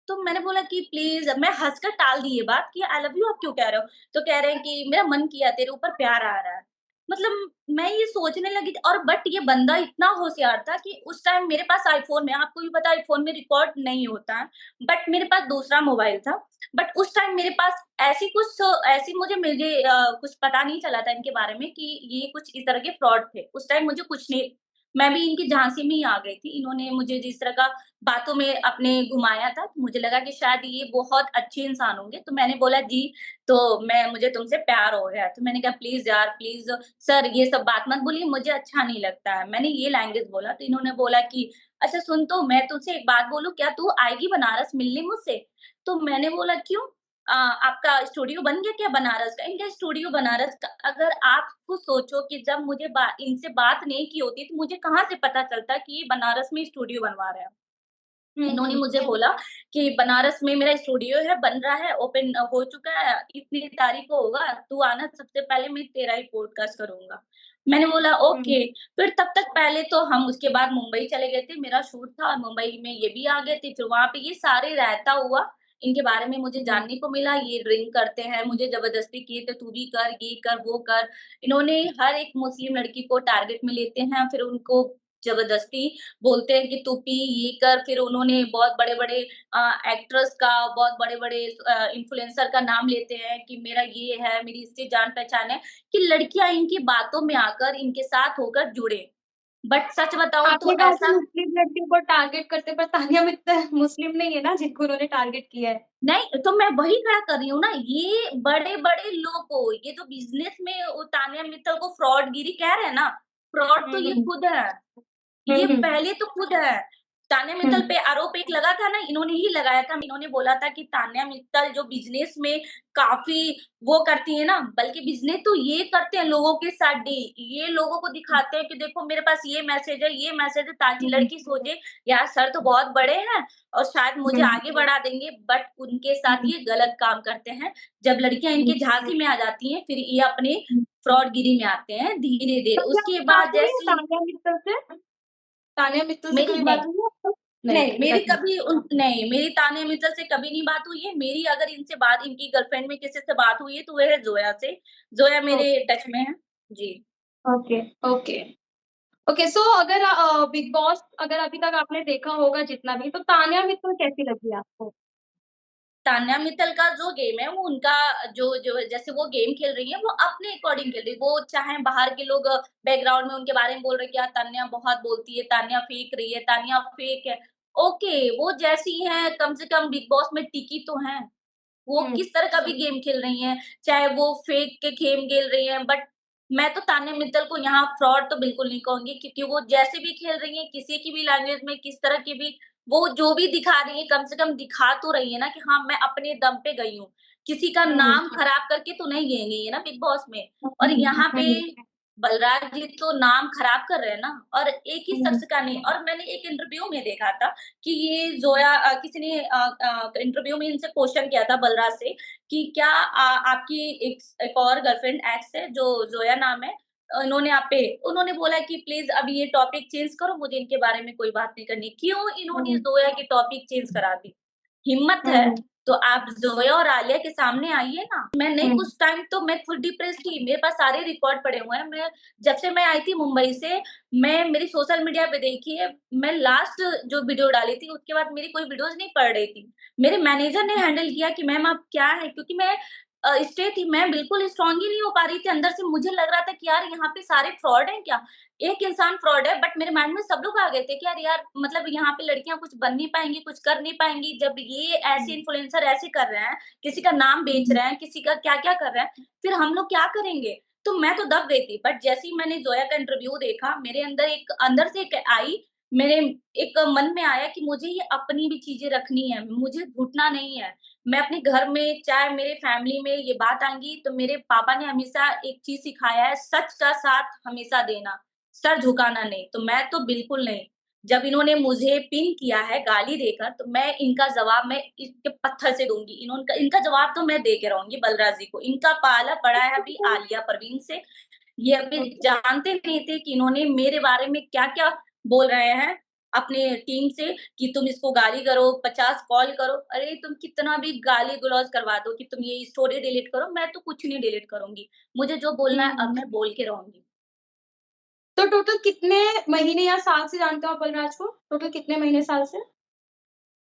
तो मैंने बोला कि प्लीज़ मैं हँसकर टाल दी ये बात कि आई लव यू आप क्यों कह रहे हो? तो कह रहे हैं कि मेरा मन किया तेरे ऊपर प्यार आ रहा है। मतलब मैं ये सोचने लगी थी, और बट ये बंदा इतना होशियार था कि उस टाइम मेरे पास आईफ़ोन है, आपको भी पता है आईफ़ोन में रिकॉर्ड नहीं होता है, बट मेरे पास दूसरा मोबाइल था। बट उस टाइम मेरे पास ऐसी मुझे कुछ पता नहीं चला था इनके बारे में कि ये कुछ इस तरह के फ्रॉड थे। उस टाइम मुझे कुछ नहीं, मैं भी इनकी झांसे में ही आ गई थी। इन्होंने मुझे जिस तरह का बातों में अपने घुमाया था, तो मुझे लगा कि शायद ये बहुत अच्छे इंसान होंगे, तो मैंने बोला जी, तो मुझे तुमसे प्यार हो गया। तो मैंने कहा प्लीज़ यार प्लीज़ सर ये सब बात मत बोलिए, मुझे अच्छा नहीं लगता है। मैंने ये लैंग्वेज बोला, तो इन्होंने बोला कि अच्छा सुन, तो मैं तुझसे एक बात बोलूँ, क्या तू आएगी बनारस मिलने मुझसे? तो मैंने बोला क्यों? आपका स्टूडियो बन गया क्या बनारस का? इनका स्टूडियो बनारस का। अगर आप खुद सोचो कि जब मुझे इनसे बात नहीं की होती, तो मुझे कहाँ से पता चलता कि ये बनारस में स्टूडियो बनवा रहे हैं। हुँ, इन्होंने हुँ। मुझे बोला कि बनारस में मेरा स्टूडियो है, बन रहा है, ओपन हो चुका है, इतनी तारीख को होगा, तू आना, सबसे पहले मैं तेरा ही पॉडकास्ट करूँगा। मैंने बोला हुँ, ओके, फिर तब तक पहले तो हम उसके बाद मुंबई चले गए थे, मेरा शूट था और मुंबई में ये भी आ गए थे, फिर वहाँ पे ये सारे रहता हुआ, इनके बारे में मुझे हुँ, जानने को मिला, ये ड्रिंक करते हैं, मुझे ज़बरदस्ती किए थे, तू भी कर, ये कर, वो कर। इन्होंने हर एक मुस्लिम लड़की को टारगेट में लेते हैं, फिर उनको ज़बरदस्ती बोलते हैं कि तू पी, ये कर, फिर उन्होंने बहुत बड़े-बड़े एक्ट्रेस का, बहुत बड़े-बड़े इन्फ्लुएंसर का नाम लेते हैं कि मेरा ये है, मेरी इससे जान-पहचान है, कि लड़कियाँ इनकी बातों में आकर, इनके साथ होकर जुड़े। बट सच बताऊँ तो आपने कहा कि ऐसा मुस्लिम लड़कियों को टारगेट करते, पर तानिया मित्तल मुस्लिम नहीं है ना जिनको उन्होंने टारगेट किया है? नहीं, तो मैं वही खड़ा कर रही हूँ ना, ये बड़े-बड़े लोगों, ये जो बिज़नेस में तान्या मित्तल को फ्रॉडगिरी कह रहे हैं ना, फ्रॉड हुँ, तो ये हुँ। खुद है। हुँ, ये हुँ। पहले तो खुद है। तान्या हुँ, मित्तल पे आरोप एक लगा था ना, इन्होंने ही लगाया था। इन्होंने बोला था कि तान्या मित्तल जो बिज़नेस में काफ़ी वो करती है ना, बल्कि बिज़नेस तो ये करते हैं लोगों के साथ ये लोगों को दिखाते हैं कि देखो मेरे पास ये मैसेज है, ताकि हुँ, लड़की सोचे यार सर तो बहुत बड़े हैं और शायद मुझे हुँ, आगे बढ़ा देंगे, बट उनके साथ हुँ, ये गलत काम करते हैं। जब लड़कियाँ हुँ, इनकी झांसी में आ जाती हैं, फिर ये अपने हुँ। फ्रॉडगिरी में आते हैं धीरे-धीरे। कभी उसके आपकी बात बाद हुई है जैसी तानिया मित्तल से? तानिया मित्तल से मेरी कभी नहीं, बात हुई है आपको? नहीं, नहीं, अभी तक नहीं। मेरी तान्या मित्तल से कभी नहीं बात हुई है। मेरी अगर इनसे बात, इनकी गर्लफ्रेंड में किसी से बात हुई है, तो वो है ज़ोया से। ज़ोया मेरे ओके, टच में है। जी। Okay, okay. ओके, सो अगर बिग बॉस अगर अभी तक आपने देखा होगा जितना भी, तो तानिया मित्तल कैसी लगी आपको? तान्या मित्तल का जो गेम है, वो उनका जो जो जैसे वो गेम खेल रही हैं, वो अपने अकॉर्डिंग खेल रही है। वो चाहे बाहर के लोग बैकग्राउंड में उनके बारे में बोल रहे हैं कि यार तान्या बहुत बोलती है, तान्या फेंक रही है, तान्या फेक है। ओके, वो जैसी हैं, कम से कम बिग बॉस में टिकी तो हैं। वो हुँ, किस तरह का भी गेम खेल रही हैं, चाहे वो फेक के गेम खेल रही हैं, बट मैं तो तान्या मित्तल को यहाँ फ्रॉड तो बिल्कुल नहीं कहूँगी, क्योंकि वो जैसे भी खेल रही हैं, किसी की भी लैंग्वेज में, किस तरह की भी वो जो भी दिखा रही हैं, कम से कम दिखा तो रही है ना कि हाँ, मैं अपने दम पे गई हूँ। किसी का हुँ, नाम खराब करके तो नहीं गई गई है ना बिग बॉस में। हुँ, और हुँ, यहाँ पे हुँ, बलराज जी तो नाम खराब कर रहे हैं ना, और एक ही हुँ, शख्स का नहीं। और मैंने एक इंटरव्यू में देखा था कि ये ज़ोया किसी ने इंटरव्यू में इनसे क्वेश्चन किया था बलराज से कि क्या आपकी एक और गर्लफ्रेंड एक्स है जो ज़ोया नाम है, इन्होंने आप पे उन्होंने बोला कि प्लीज़ अभी ये टॉपिक चेंज करो, मुझे इनके बारे में कोई बात नहीं करनी। क्यों इन्होंने हुँ, ज़ोया की टॉपिक चेंज करा दी? हिम्मत है हुँ, तो आप ज़ोया और आलिया के सामने आइए ना। मैं नहीं, हुँ, कुछ टाइम तो मैं खुद डिप्रेस थी, मेरे पास सारे रिकॉर्ड पड़े हुए हैं। जब से मैं आई थी मुंबई से, मैं मेरी सोशल मीडिया पे देखिए, मैं लास्ट जो वीडियो डाली थी, उसके बाद मेरी कोई वीडियोज़ नहीं पड़ रही थी। मेरे मैनेजर ने हैंडल किया कि मैम आप क्या है? क्योंकि मैं स्टे थी, मैं बिल्कुल स्ट्रॉन्ग ही नहीं हो पा रही थी अंदर से। मुझे लग रहा था कि यार यहाँ पे सारे फ्रॉड हैं क्या? एक इंसान फ्रॉड है, बट मेरे माइंड में सब लोग आ गए थे कि यार यार मतलब यहाँ पे लड़कियाँ कुछ बन नहीं पाएँगी, कुछ कर नहीं पाएँगी। जब ये ऐसे इन्फ्लुएंसर ऐसे कर रहे हैं, किसी का नाम बेच हुँ, रहे हैं, किसी का क्या-क्या कर रहे हैं, फिर हम लोग क्या करेंगे? तो मैं तो दब गई थी। बट जैसे ही मैंने ज़ोया का इंटरव्यू देखा, मेरे अंदर से एक आई, मेरे एक मन में आया कि मुझे ये अपनी भी चीज़ें रखनी है, मुझे घुटना नहीं है। मैं अपने घर में, चाहे मेरे फैमिली में ये बात आएँगी, तो मेरे पापा ने हमेशा एक चीज़ सिखाया है, सच का साथ हमेशा देना, सर झुकाना नहीं। तो मैं तो बिल्कुल नहीं। जब इन्होंने मुझे पिन किया है गाली देकर, तो मैं इनका जवाब मैं इसके पत्थर से दूँगी। इनका जवाब तो मैं दे के रहूँगी बलराज जी को। इनका पाला पड़ा है अभी आलिया परवीन से। ये अभी ओके, जानते नहीं थे कि इन्होंने मेरे बारे में क्या-क्या बोल रहे हैं। अपने टीम से कि तुम इसको गाली करो, 50 कॉल करो। अरे तुम कितना भी गाली-गलौज करवा दो कि तुम ये स्टोरी डिलीट करो, मैं तो कुछ नहीं डिलीट करूँगी। मुझे जो बोलना है अब हुँ। मैं बोल के रहूँगी। तो टोटल कितने महीने या साल से जानते हो आप बलराज को? टोटल कितने महीने, साल से?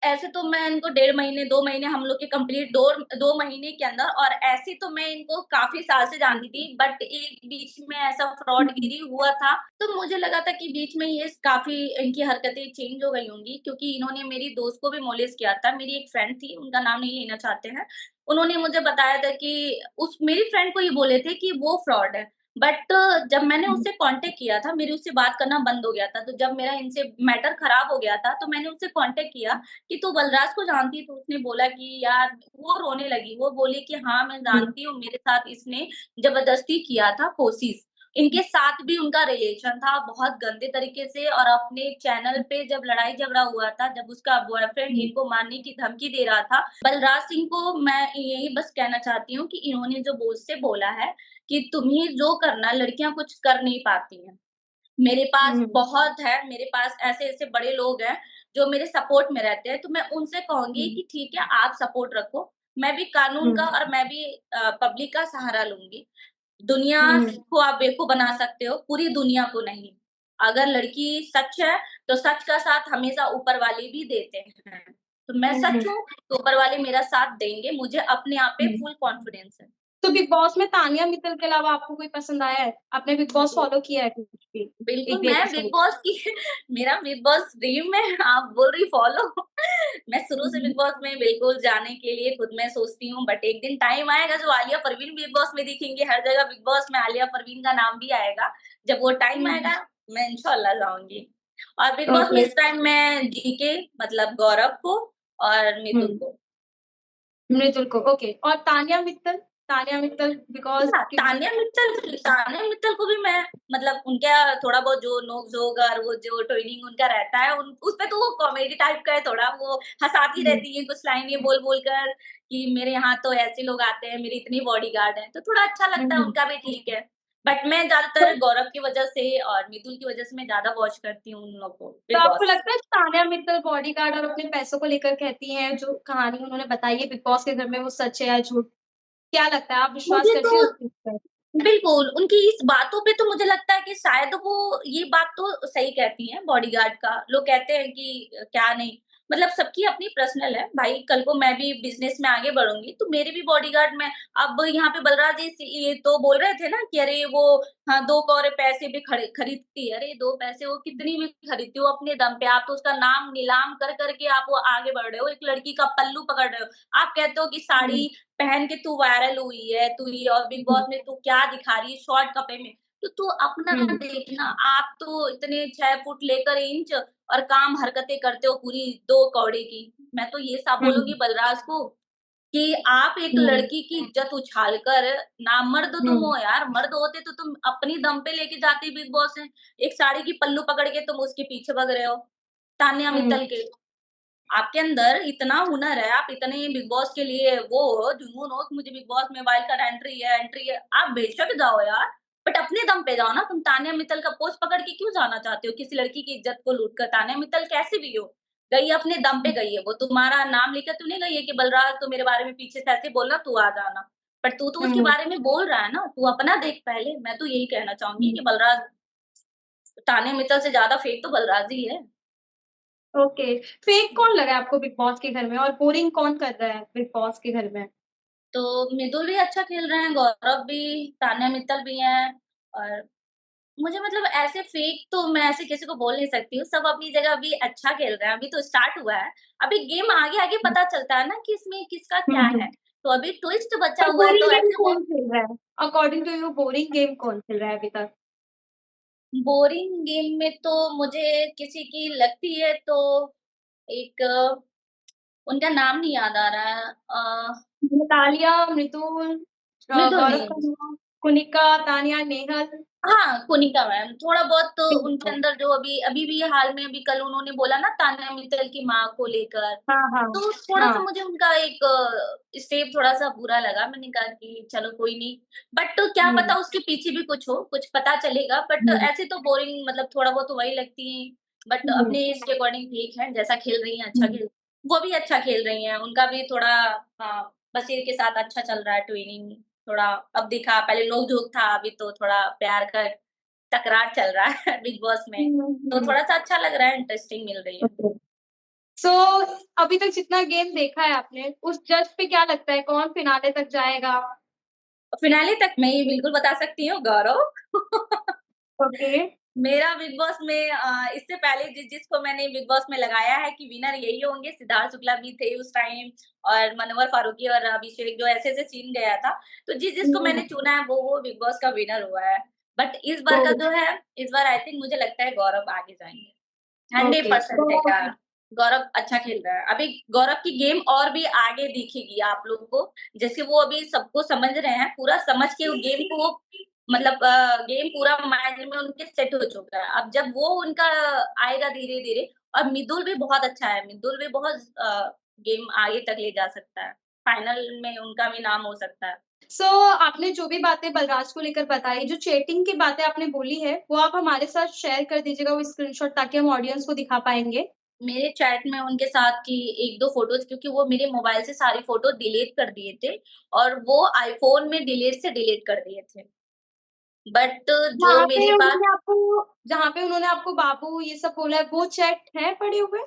ऐसे तो मैं इनको 1.5 महीने, 2 महीने हम लोग के कंप्लीट 2 महीने के अंदर, और ऐसे तो मैं इनको काफ़ी साल से जानती थी, बट एक बीच में ऐसा हुँ, फ्रॉडगिरी हुआ था, तो मुझे लगा था कि बीच में ये काफ़ी इनकी हरकतें चेंज हो गई होंगी, क्योंकि इन्होंने मेरी दोस्त को भी मोलेस्ट किया था। मेरी एक फ्रेंड थी, उनका नाम नहीं लेना चाहते हैं। उन्होंने मुझे बताया था कि उस मेरी फ्रेंड को ये बोले थे कि वो फ्रॉड है। बट जब मैंने हुँ, उससे कॉन्टैक्ट किया था, मेरी उससे बात करना बंद हो गया था, तो जब मेरा इनसे मैटर खराब हो गया था, तो मैंने उससे कॉन्टैक्ट किया कि तू बलराज को जानती है? तो उसने बोला कि यार, वो रोने लगी। वो बोली कि हाँ, मैं हुँ, जानती हूँ, मेरे साथ इसने ज़बरदस्ती किया था कोशिश। इनके साथ भी उनका रिलेशन था बहुत गंदे तरीके से, और अपने चैनल पे जब लड़ाई-झगड़ा हुआ था, जब उसका बॉयफ्रेंड हुँ, इनको मारने की धमकी दे रहा था, बलराज सिंह को मैं यही बस कहना चाहती हूँ कि इन्होंने जो बोझ से बोला है कि तुम्हें जो करना, लड़कियाँ कुछ कर नहीं पाती हैं। मेरे पास हुँ, बहुत है, मेरे पास ऐसे-ऐसे बड़े लोग हैं, जो मेरे सपोर्ट में रहते हैं, तो मैं उनसे कहूँगी हुँ, कि ठीक है, आप सपोर्ट रखो, मैं भी कानून हुँ, का और मैं भी पब्लिक का सहारा लूँगी। दुनिया हुँ, को आप बेवकूफ बना सकते हो, पूरी दुनिया को नहीं। अगर लड़की सच है, तो सच का साथ हमेशा ऊपर वाले भी देते हैं। तो मैं हुँ, सच हुँ, हूँ, तो ऊपर वाले मेरा साथ देंगे, मुझे अपने आप पे हुँ। फुल कॉन्फिडेंस है। तो बिग बॉस में तानिया मित्तल के अलावा आपको कोई पसंद आया है? आपने बिग बॉस जी। फॉलो किया है कुछ भी? बिल्कुल, 1 भी मैं बिग एपिसोड? बॉस की मेरा बिग बॉस ड्रीम है, आप बोल रही फॉलो। मैं शुरू से हुँ, बिग बॉस में बिल्कुल जाने के लिए खुद मैं सोचती हूँ, बट एक दिन टाइम आएगा जो आलिया परवीन बिग बॉस में दिखेंगी, हर जगह बिग बॉस में आलिया परवीन का नाम भी आएगा। जब वो टाइम हुँ, आएगा, मैं इंशाल्लाह जाऊँगी। और बिग बॉस में ओके। इस टाइम मैं जीके मतलब गौरव को और मितुल हुँ, को। मृदुल को, ओके। और तानिया मित्तल? तानिया मित्तल बिकॉज़ हाँ, क्योंकि तान्या मित्तल को भी मैं मतलब उनका थोड़ा बहुत जो नोक-झोंक और वो जो ट्विनिंग उनका रहता है, उन उसपे तो वो कॉमेडी टाइप का है थोड़ा, वो हँसाती हुँ, रहती है कुछ लाइनें बोल-बोल कर कि मेरे यहाँ तो ऐसे लोग आते हैं, मेरी इतनी बॉडीगार्ड हैं, तो थोड़ा अच्छा हुँ, लगता है, हुँ। उनका भी ठीक है। बट मैं तो ज़्यादातर गौरव की वजह से और मितुल की वजह से मैं ज़्यादा वॉच करती हूँ उन लोग को, तो बिग आपको बॉस। लगता है तान्या मित्तल बॉडीगार्ड और अपने पैसों को लेकर कहती हैं, जो कहानी उन्होंने बताई है बिग बॉस के घर में, वो सच है या झूठ? क्या लगता है, आप विश्वास मुझे करती तो हैं उस चीज़ पर? बिल्कुल, उनकी इस बातों पे तो मुझे लगता है कि शायद वो ये बात तो सही कहती हैं बॉडीगार्ड का। लोग कहते हैं कि क्या नहीं, मतलब सबकी अपनी पर्सनल है। भाई कल को मैं भी बिज़नेस में आगे बढ़ूँगी, तो मेरे भी बॉडीगार्ड मैं अब यहाँ पे बलराज जी ये तो बोल रहे थे ना कि अरे वो हाँ, 2 कौड़े पैसे भी खरीदती है। अरे 2 पैसे वो कितनी भी खरीदती हो अपने दम पे, आप तो उसका नाम नीलाम कर के आप वो आगे बढ़ रहे हो, एक लड़की का पल्लू पकड़ रहे हो। आप कहते हो कि हुँ, साड़ी पहन के तू वायरल हुई है, तू ये और बिग हुँ, बॉस में तू क्या दिखा रही है शॉर्ट कपड़े में। तो तू अपना हुँ, देखना, आप तो इतने 6 फुट लेकर इंच और काम हरकतें करते हो पूरी 2 कौड़ी की। मैं तो ये साफ बोलूँगी हुँ, बलराज को कि आप एक हुँ, लड़की की इज़्ज़त उछाल कर ना मर्द तुम हुँ, हो यार, मर्द होते तो तुम अपनी दम पे लेके जाती बिग बॉस में। एक साड़ी की पल्लू पकड़ के तुम उसके पीछे भाग रहे हो, तान्या हुँ, मित्तल के। आपके अंदर इतना हुनर है, आप इतने बिग बॉस के लिए वो हो, जुनून हो कि मुझे बिग बॉस में वाइल्ड कार्ड एंट्री है, आप बेशक जाओ यार, बट अपने दम पे जाओ ना, तुम तान्या मित्तल का पोस्ट पकड़ के क्यों जाना चाहते हो किसी लड़की की इज़्ज़त को लूट कर? तान्या मित्तल कैसे भी हो, गई है अपने दम पे गई है, वो तुम्हारा नाम लेकर तो नहीं गई है कि बलराज तू मेरे बारे में पीछे से ऐसे बोलना, तू आ जाना। पर तू तो उसके हुँ, बारे में बोल रहा है ना, तू अपना देख पहले, मैं तो यही कहना चाहूँगी हुँ, कि बलराज तान्या मित्तल से ज़्यादा फेक तो बलराज ही है। ओके। फेक कौन लगा आपको बिग बॉस के घर में और बोरिंग कौन कर रहा है बिग बॉस के घर में? तो मृदुल भी अच्छा खेल रहे हैं, गौरव भी, तान्या मित्तल भी हैं और मुझे मतलब ऐसे फेक तो मैं ऐसे किसी को बोल नहीं सकती हूँ, सब अपनी जगह अभी अच्छा खेल रहे हैं, अभी तो स्टार्ट हुआ है। अभी गेम आगे-आगे हुँ, पता चलता है ना कि इसमें किसका हुँ, क्या हुँ। है, तो अभी ट्विस्ट बचा पर हुआ है बोरिंग तो गेम ऐसे कौन खेल रहा है? According to you boring game कौन खेल रहा है अभी तक? बोरिंग गेम में तो मुझे किसी की लगती है तो एक उनका नाम नहीं याद आ रहा है नतालिया, मृदुल, मृदुल गौरव नहीं खन्ना, कुनिका, तान्या, नेहल, हाँ, कोनिका मैम, थोड़ा बहुत तो उनके बिल्कुल। अंदर जो अभी अभी भी हाल में अभी कल उन्होंने बोला ना तान्या मित्तल की माँ को लेकर, हाँ, हाँ। तो थोड़ा-सा हाँ। मुझे उनका एक स्टेप थोड़ा-सा बुरा लगा। मैंने कहा कि चलो कोई नहीं, बट क्या हुँ, पता उसके पीछे भी कुछ हो, कुछ पता चलेगा बट हुँ, ऐसे तो बोरिंग मतलब थोड़ा बहुत तो वही लगती हैं। बट हुँ, अपने एज के अकॉर्डिंग ठीक है, जैसा खेल रही हैं अच्छा खेल वो भी अच्छा खेल रही हैं, उनका भी थोड़ा बशीर के साथ अच्छा चल रहा है ट्विनिंग थोड़ा अब दिखा पहले नोक-झोंक था, अभी तो थोड़ा प्यार का तकरार चल रहा है बिग बॉस में, हुँ, तो हुँ। थोड़ा-सा अच्छा लग रहा है, इंटरेस्टिंग मिल रही है। ओके। सो अभी तक जितना गेम देखा है आपने, उस जज पे क्या लगता है कौन फिनाले तक जाएगा? फिनाले तक मैं ये बिल्कुल बता सकती हूँ गौरव। ओके। मेरा बिग बॉस में इससे पहले जिसको मैंने बिग बॉस में लगाया है कि विनर यही होंगे, सिद्धार्थ शुक्ला भी थे उस टाइम और मनोहर फारूकी और अभिषेक जो ऐसे-ऐसे सीन गया था, तो जिसको हुँ, मैंने चुना है वो बिग बॉस का विनर हुआ है। बट इस बार का ओह! जो है, इस बार आई थिंक मुझे लगता है गौरव आगे जाएँगे। ओके। 100% है का गौरव अच्छा खेल रहा है। अभी गौरव की गेम और भी आगे दिखेगी आप लोगों को, जैसे वो अभी सबको समझ रहे हैं, पूरा समझ के वो गेम को वो मतलब गेम पूरा माइंड में उनके सेट हो चुका है। अब जब वो उनका आएगा धीरे-धीरे और मिदुल भी बहुत अच्छा है, मिदुल भी बहुत गेम आगे तक ले जा सकता है। फाइनल में उनका भी नाम हो सकता है। सो आपने जो भी बातें बलराज को लेकर बताई, जो चीटिंग की बातें आपने बोली है, वो आप हमारे साथ शेयर कर दीजिएगा वो स्क्रीनशॉट ताकि हम ऑडियंस को दिखा पाएँगे। मेरे चैट में उनके साथ की 1-2 फ़ोटोज़ क्योंकि वो मेरे मोबाइल से सारी फ़ोटो डिलीट कर दिए थे और वो आईफ़ोन में डिलीट से डिलीट कर दिए थे। बट जो मेरे पास जहाँ पे उन्होंने आपको बाबू ये सब बोला है, वो चैट हैं पड़े हुए?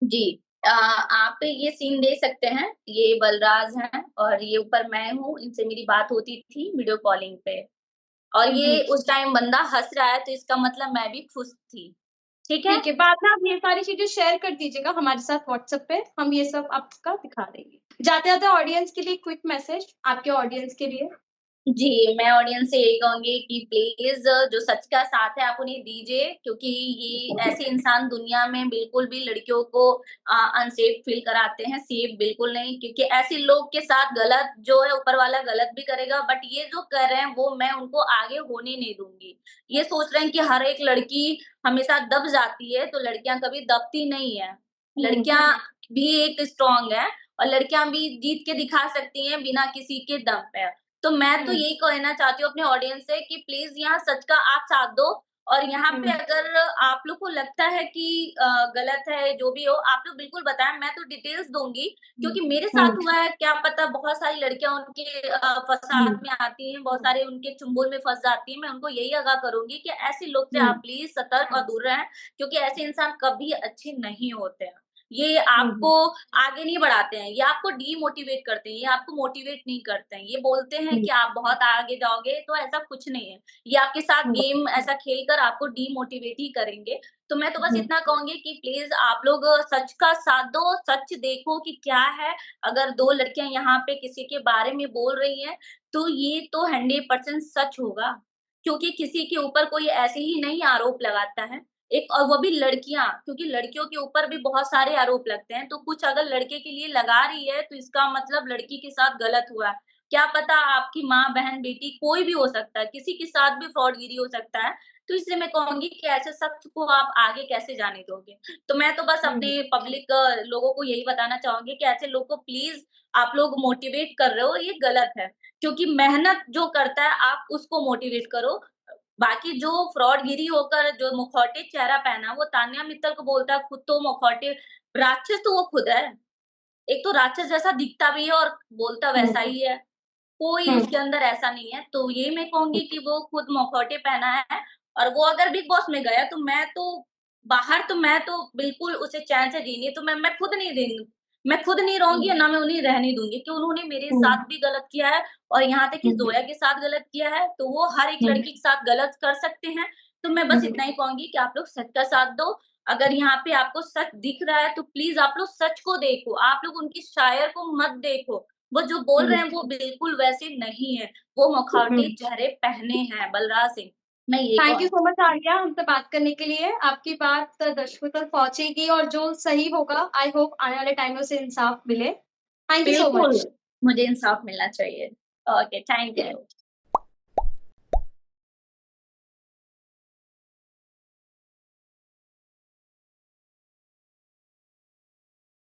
जी आप ये सीन देख सकते हैं, ये बलराज हैं और ये ऊपर मैं हूँ, इनसे मेरी बात होती थी वीडियो कॉलिंग पे और हुँ, ये हुँ। उस टाइम बंदा हँस रहा है तो इसका मतलब मैं भी खुश थी। ठीक है? ठीक है, बाद में आप ये सारी चीज़ें शेयर कर दीजिएगा हमारे साथ व्हाट्सएप पे, हम ये सब आपका दिखा देंगे। जाते-जाते ऑडियंस के लिए क्विक मैसेज आपके ऑडियंस के लिए। जी, मैं ऑडियंस से यही कहूँगी कि प्लीज़ जो सच का साथ है आप उन्हें दीजिए क्योंकि ये ऐसे इंसान दुनिया में बिल्कुल भी लड़कियों को अनसेफ फ़ील कराते हैं, सेफ बिल्कुल नहीं क्योंकि ऐसे लोग के साथ गलत जो है ऊपर वाला गलत भी करेगा बट ये जो कर रहे हैं वो मैं उनको आगे होने नहीं दूँगी। ये सोच रहे हैं कि हर एक लड़की हमेशा दब जाती है, तो लड़कियाँ कभी दबती नहीं हैं। हुँ, लड़कियाँ भी एक स्ट्रॉन्ग हैं और लड़कियाँ भी जीत के दिखा सकती हैं बिना किसी के दम पे। तो मैं तो हुँ, यही कहना चाहती हूँ अपने ऑडियंस से कि प्लीज़ यहाँ सच का आप साथ दो और यहाँ पे हुँ, अगर आप लोग को लगता है कि गलत है, जो भी हो, आप लोग बिल्कुल बताएँ, मैं तो डिटेल्स दूँगी हुँ, क्योंकि मेरे हुँ, साथ हुआ है, क्या पता बहुत सारी लड़कियाँ उनके हुँ, फसाद में आती हैं, बहुत सारे उनके चुंगल में फँस जाती हैं। मैं उनको यही आगाह करूँगी कि ऐसे लोग से हुँ, आप प्लीज़ सतर्क और दूर रहें क्योंकि ऐसे इंसान कभी अच्छे नहीं होते हैं। ये हुँ, आपको हुँ, आगे नहीं बढ़ाते हैं, ये आपको डीमोटिवेट करते हैं, ये आपको मोटिवेट नहीं करते हैं। ये बोलते हैं हुँ, कि आप बहुत आगे जाओगे, तो ऐसा कुछ नहीं है। ये आपके साथ हुँ, गेम ऐसा खेलकर आपको डीमोटिवेट ही करेंगे। तो मैं तो बस हुँ, इतना कहूँगी कि प्लीज़ आप लोग सच का साथ दो, सच देखो कि क्या है। अगर 2 लड़कियाँ यहाँ पे किसी के बारे में बोल रही हैं, तो ये तो 100% सच होगा, क्योंकि किसी के ऊपर कोई ऐसे ही नहीं आरोप लगाता है। एक और वो भी लड़कियाँ, क्योंकि लड़कियों के ऊपर भी बहुत सारे आरोप लगते हैं, तो कुछ अगर लड़के के लिए लगा रही है, तो इसका मतलब लड़की के साथ गलत हुआ है। क्या पता आपकी माँ, बहन, बेटी कोई भी हो सकता है, किसी के साथ भी फ्रॉडगिरी हो सकता है। तो इसलिए मैं कहूँगी कि ऐसे शख्स को आप आगे कैसे जाने दोगे? तो मैं तो बस हुँ, अपने पब्लिक लोगों को यही बताना चाहूँगी कि ऐसे लोग को प्लीज़ आप लोग मोटिवेट कर रहे हो, ये गलत है। क्योंकि मेहनत जो करता है, आप उसको मोटिवेट करो बाकी जो फ्रॉडगिरी होकर जो मुखौटे चेहरा पहना, वो तान्या मित्तल को बोलता है खुद तो मुखौटे राक्षस तो वो खुद है। एक तो राक्षस जैसा दिखता भी है और बोलता वैसा हुँ, ही है। कोई हुँ, उसके अंदर ऐसा नहीं है। तो ये मैं कहूँगी कि वो खुद मुखौटे पहना है और वो अगर बिग बॉस में गया तो मैं तो बाहर तो मैं तो बिल्कुल उसे चैन से जीनी है तो मैं खुद नहीं देंगी मैं खुद नहीं रहूँगी और हुँ, ना मैं उन्हें रहने दूँगी कि उन्होंने मेरे हुँ, साथ भी गलत किया है और यहाँ तक कि हुँ, ज़ोया के साथ गलत किया है, तो वो हर एक हुँ, लड़की के साथ गलत कर सकते हैं। तो मैं बस हुँ, इतना ही कहूँगी कि आप लोग सच का साथ दो। अगर यहाँ पे आपको सच दिख रहा है तो प्लीज़ आप लोग सच को देखो। आप लोग उनकी शायर को मत देखो। वो जो बोल रहे हुँ, हैं वो बिल्कुल वैसे नहीं है। वो मुखौटे हुँ। चेहरे पहने हैं बलराज सिंह। मैं ये थैंक यू कहूँ सो मच आलिया हमसे बात करने के लिए। आपकी बात दर्शकों तक पहुँचेगी और जो सही होगा आई होप आने वाले टाइम में उसे इंसाफ मिले। थैंक यू सो बिल्कुल, मच। मुझे इंसाफ मिलना चाहिए। Okay, thank you.